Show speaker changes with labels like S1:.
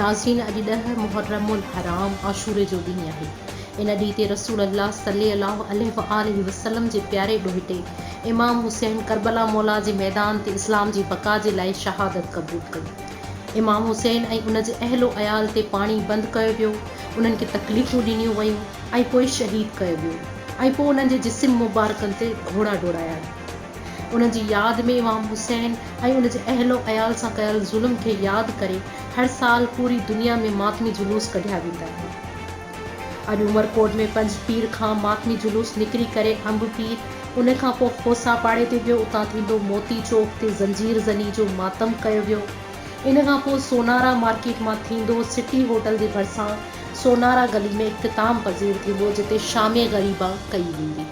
S1: नाज़रीन, अॼु 10 मुहर्रमुल हराम आशूरे जो ॾींहुं आहे। इन ॾींहुं ते रसूल अल्लाह सल्लल्लाहु अलैहि वसल्लम जे प्यारे ॾोहिटे इमाम हुसैन करबला मौला जे मैदान ते इस्लाम जी बका जे लाइ शहादत क़बूल कई। इमाम हुसैन ऐं उन जे अहलो अयाल ते पाणी बंदि कयो वियो, उन्हनि खे तकलीफ़ूं ॾिनियूं वयूं ऐं पोइ शहीद कयो वियो ऐं पोइ उन्हनि जे जिस्म मुबारकनि ते घोड़ा डोड़ाया। उन्हनि जी यादि में इमाम हुसैन ऐं उन जे अहलो अयाल सां कयल ज़ुल्म खे यादि करे हर साल पूरी दुनिया में मातमी जुलूस कढिया वेंदा आहिनि। अॼु उमरकोट में पंजपीर खां मातमी जुलूस निकिरी करे अंब पीर, उन खां पोइ खोसा पाड़े ते वियो, उतां थींदो मोती चौक ते ज़ंजीर ज़नी जो मातम कयो वियो। इन खां पोइ सोनारा मार्केट मां थींदो सिटी होटल जे भरिसां सोनारा गली में इख्तिताम पज़ीर थींदो, जिते शामे ग़रीबा कई वेंदी।